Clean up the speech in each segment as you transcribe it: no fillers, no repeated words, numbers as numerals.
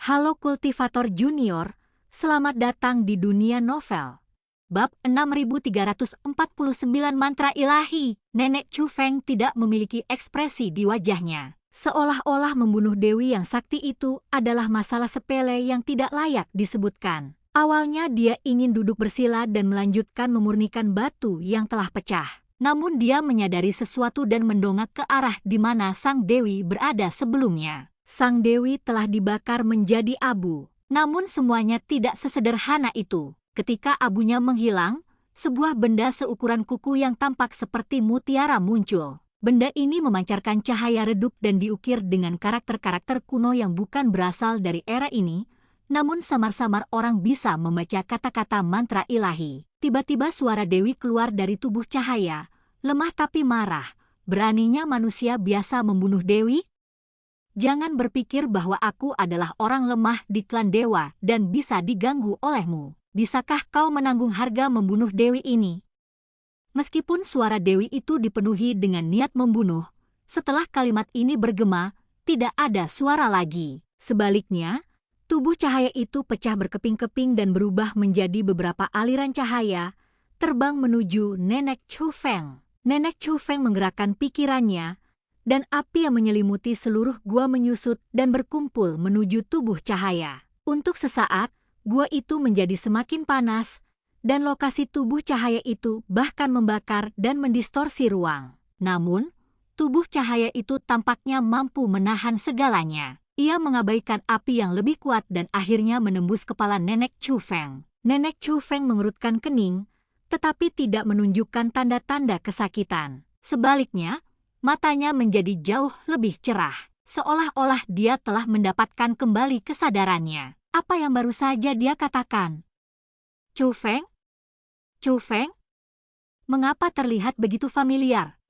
Halo Kultivator Junior, selamat datang di dunia novel. Bab 6349 Mantra Ilahi. Nenek Chu Feng tidak memiliki ekspresi di wajahnya. Seolah-olah membunuh Dewi yang sakti itu adalah masalah sepele yang tidak layak disebutkan. Awalnya dia ingin duduk bersila dan melanjutkan memurnikan batu yang telah pecah. Namun dia menyadari sesuatu dan mendongak ke arah di mana Sang Dewi berada sebelumnya. Sang Dewi telah dibakar menjadi abu. Namun semuanya tidak sesederhana itu. Ketika abunya menghilang, sebuah benda seukuran kuku yang tampak seperti mutiara muncul. Benda ini memancarkan cahaya redup dan diukir dengan karakter-karakter kuno yang bukan berasal dari era ini, namun samar-samar orang bisa membaca kata-kata mantra ilahi. Tiba-tiba suara Dewi keluar dari tubuh cahaya, lemah tapi marah. Beraninya manusia biasa membunuh Dewi? Jangan berpikir bahwa aku adalah orang lemah di klan dewa dan bisa diganggu olehmu. Bisakah kau menanggung harga membunuh Dewi ini? Meskipun suara Dewi itu dipenuhi dengan niat membunuh, setelah kalimat ini bergema, tidak ada suara lagi. Sebaliknya, tubuh cahaya itu pecah berkeping-keping dan berubah menjadi beberapa aliran cahaya, terbang menuju Nenek Chu Feng. Nenek Chu Feng menggerakkan pikirannya, dan api yang menyelimuti seluruh gua menyusut dan berkumpul menuju tubuh cahaya. Untuk sesaat, gua itu menjadi semakin panas, dan lokasi tubuh cahaya itu bahkan membakar dan mendistorsi ruang. Namun, tubuh cahaya itu tampaknya mampu menahan segalanya. Ia mengabaikan api yang lebih kuat dan akhirnya menembus kepala Nenek Chu Feng. Nenek Chu Feng mengerutkan kening, tetapi tidak menunjukkan tanda-tanda kesakitan. Sebaliknya, matanya menjadi jauh lebih cerah, seolah-olah dia telah mendapatkan kembali kesadarannya. Apa yang baru saja dia katakan? Chu Feng? Chu Feng? Mengapa terlihat begitu familiar?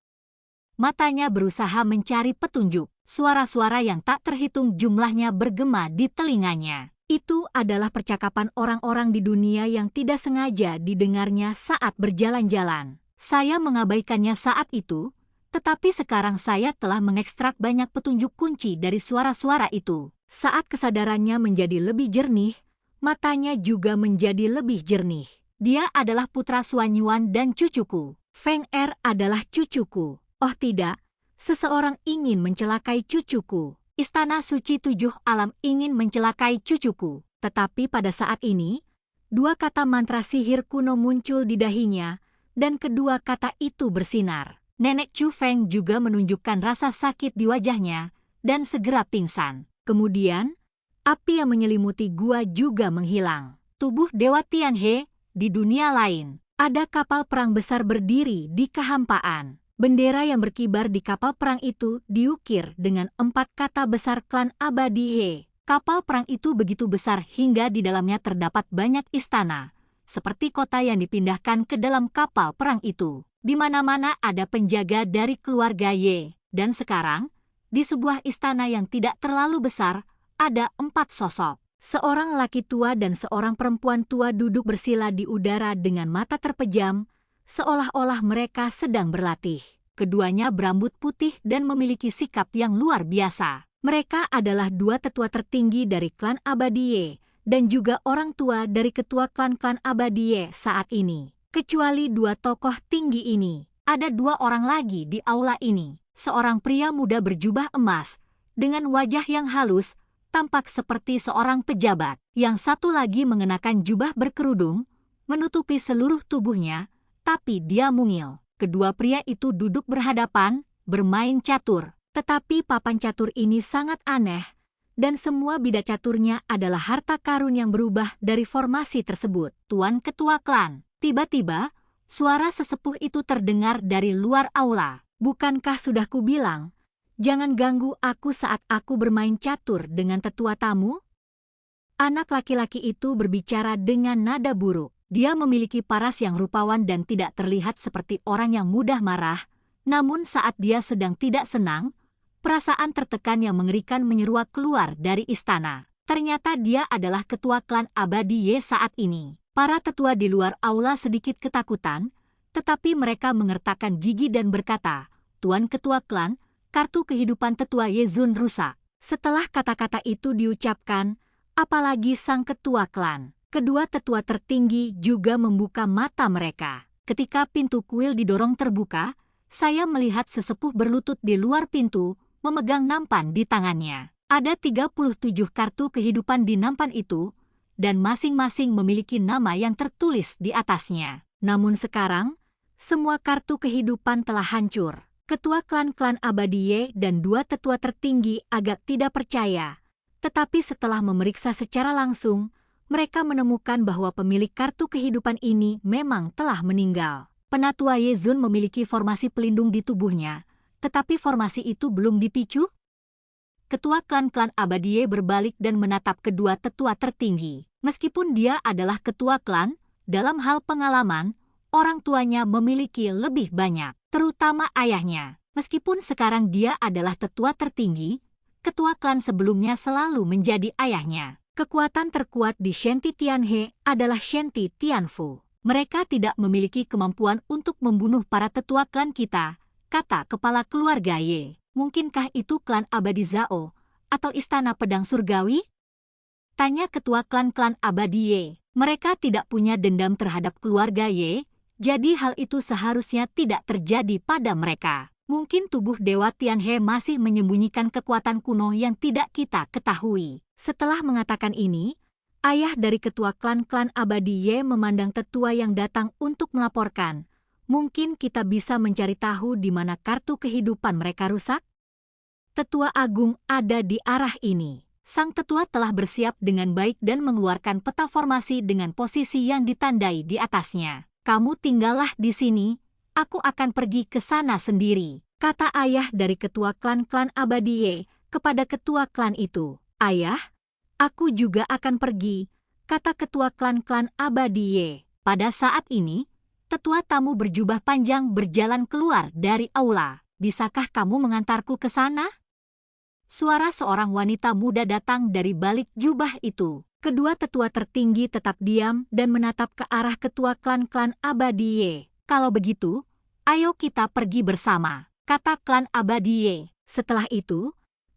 Matanya berusaha mencari petunjuk. Suara-suara yang tak terhitung jumlahnya bergema di telinganya. Itu adalah percakapan orang-orang di dunia yang tidak sengaja didengarnya saat berjalan-jalan. Saya mengabaikannya saat itu, tetapi sekarang saya telah mengekstrak banyak petunjuk kunci dari suara-suara itu. Saat kesadarannya menjadi lebih jernih, matanya juga menjadi lebih jernih. Dia adalah putra Xuan Yuan dan cucuku. Feng Er adalah cucuku. Oh tidak, seseorang ingin mencelakai cucuku. Istana Suci Tujuh Alam ingin mencelakai cucuku. Tetapi pada saat ini, dua kata mantra sihir kuno muncul di dahinya, dan kedua kata itu bersinar. Nenek Chu Feng juga menunjukkan rasa sakit di wajahnya dan segera pingsan. Kemudian, api yang menyelimuti gua juga menghilang. Tubuh Dewa Tianhe di dunia lain. Ada kapal perang besar berdiri di kehampaan. Bendera yang berkibar di kapal perang itu diukir dengan 4 kata besar klan abadi He. Kapal perang itu begitu besar hingga di dalamnya terdapat banyak istana, seperti kota yang dipindahkan ke dalam kapal perang itu. Di mana-mana ada penjaga dari keluarga Ye. Dan sekarang, di sebuah istana yang tidak terlalu besar, ada 4 sosok. Seorang laki tua dan seorang perempuan tua duduk bersila di udara dengan mata terpejam, seolah-olah mereka sedang berlatih. Keduanya berambut putih dan memiliki sikap yang luar biasa. Mereka adalah dua tetua tertinggi dari klan abadi Ye, dan juga orang tua dari ketua klan-klan abadi Ye saat ini. Kecuali dua tokoh tinggi ini, ada 2 orang lagi di aula ini. Seorang pria muda berjubah emas, dengan wajah yang halus, tampak seperti seorang pejabat. Yang satu lagi mengenakan jubah berkerudung, menutupi seluruh tubuhnya, tapi dia mungil. Kedua pria itu duduk berhadapan, bermain catur. Tetapi papan catur ini sangat aneh, dan semua bidak caturnya adalah harta karun yang berubah dari formasi tersebut. Tuan Ketua Klan. Tiba-tiba, suara sesepuh itu terdengar dari luar aula. Bukankah sudah kubilang, jangan ganggu aku saat aku bermain catur dengan tetua tamu? Anak laki-laki itu berbicara dengan nada buruk. Dia memiliki paras yang rupawan dan tidak terlihat seperti orang yang mudah marah. Namun saat dia sedang tidak senang, perasaan tertekan yang mengerikan menyeruak keluar dari istana. Ternyata dia adalah ketua klan abadi Ye saat ini. Para tetua di luar aula sedikit ketakutan, tetapi mereka mengertakkan gigi dan berkata, Tuan Ketua Klan, kartu kehidupan tetua Ye Zun rusak. Setelah kata-kata itu diucapkan, apalagi sang ketua klan. Kedua tetua tertinggi juga membuka mata mereka. Ketika pintu kuil didorong terbuka, saya melihat sesepuh berlutut di luar pintu, memegang nampan di tangannya. Ada 37 kartu kehidupan di nampan itu, dan masing-masing memiliki nama yang tertulis di atasnya. Namun sekarang, semua kartu kehidupan telah hancur. Ketua klan-klan Abadie dan dua tetua tertinggi agak tidak percaya. Tetapi setelah memeriksa secara langsung, mereka menemukan bahwa pemilik kartu kehidupan ini memang telah meninggal. Penatua Yezun memiliki formasi pelindung di tubuhnya, tetapi formasi itu belum dipicu. Ketua klan-klan Abadie berbalik dan menatap kedua tetua tertinggi. Meskipun dia adalah ketua klan, dalam hal pengalaman, orang tuanya memiliki lebih banyak, terutama ayahnya. Meskipun sekarang dia adalah tetua tertinggi, ketua klan sebelumnya selalu menjadi ayahnya. Kekuatan terkuat di Shenty Tianhe adalah Shenty Tianfu. Mereka tidak memiliki kemampuan untuk membunuh para tetua klan kita, kata kepala keluarga Ye. Mungkinkah itu klan Abadi Zhao atau Istana Pedang Surgawi? Tanya ketua klan-klan Abadi Ye. Mereka tidak punya dendam terhadap keluarga Ye, jadi hal itu seharusnya tidak terjadi pada mereka. Mungkin tubuh Dewa Tianhe masih menyembunyikan kekuatan kuno yang tidak kita ketahui. Setelah mengatakan ini, ayah dari ketua klan-klan Abadie memandang tetua yang datang untuk melaporkan. Mungkin kita bisa mencari tahu di mana kartu kehidupan mereka rusak? Tetua Agung ada di arah ini. Sang tetua telah bersiap dengan baik dan mengeluarkan peta formasi dengan posisi yang ditandai di atasnya. Kamu tinggallah di sini. Aku akan pergi ke sana sendiri, kata ayah dari ketua klan-klan Abadie kepada ketua klan itu. Ayah, aku juga akan pergi, kata ketua klan-klan Abadie. Pada saat ini, tetua tamu berjubah panjang berjalan keluar dari aula. Bisakah kamu mengantarku ke sana? Suara seorang wanita muda datang dari balik jubah itu. Kedua tetua tertinggi tetap diam dan menatap ke arah ketua klan-klan Abadie. Kalau begitu, ayo kita pergi bersama, kata klan Abadie. Setelah itu,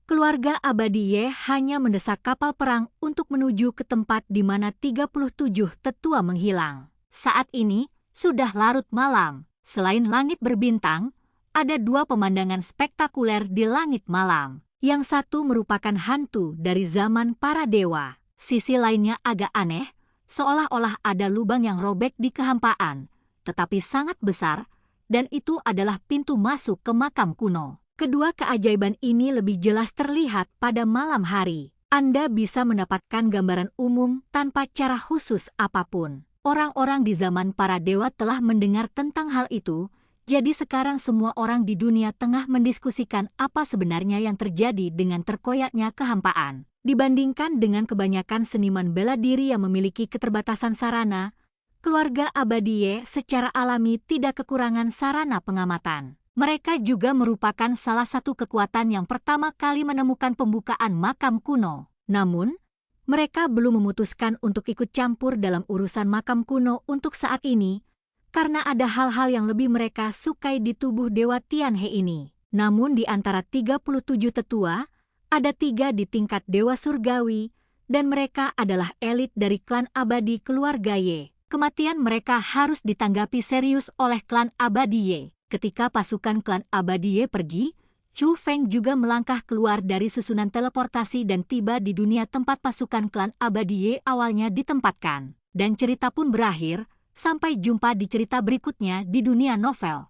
keluarga Abadie hanya mendesak kapal perang untuk menuju ke tempat di mana 37 tetua menghilang. Saat ini, sudah larut malam. Selain langit berbintang, ada dua pemandangan spektakuler di langit malam. Yang satu merupakan hantu dari zaman para dewa. Sisi lainnya agak aneh, seolah-olah ada lubang yang robek di kehampaan, tetapi sangat besar, dan itu adalah pintu masuk ke makam kuno. Kedua keajaiban ini lebih jelas terlihat pada malam hari. Anda bisa mendapatkan gambaran umum tanpa cara khusus apapun. Orang-orang di zaman para dewa telah mendengar tentang hal itu, jadi sekarang semua orang di dunia tengah mendiskusikan apa sebenarnya yang terjadi dengan terkoyaknya kehampaan. Dibandingkan dengan kebanyakan seniman bela diri yang memiliki keterbatasan sarana, keluarga Abadie secara alami tidak kekurangan sarana pengamatan. Mereka juga merupakan salah satu kekuatan yang pertama kali menemukan pembukaan makam kuno. Namun, mereka belum memutuskan untuk ikut campur dalam urusan makam kuno untuk saat ini, karena ada hal-hal yang lebih mereka sukai di tubuh Dewa Tianhe ini. Namun di antara 37 tetua, ada 3 di tingkat Dewa Surgawi, dan mereka adalah elit dari klan abadi keluarga Ye. Kematian mereka harus ditanggapi serius oleh klan Abadie. Ketika pasukan klan Abadie pergi, Chu Feng juga melangkah keluar dari susunan teleportasi dan tiba di dunia tempat pasukan klan Abadie awalnya ditempatkan. Dan cerita pun berakhir, sampai jumpa di cerita berikutnya di dunia novel.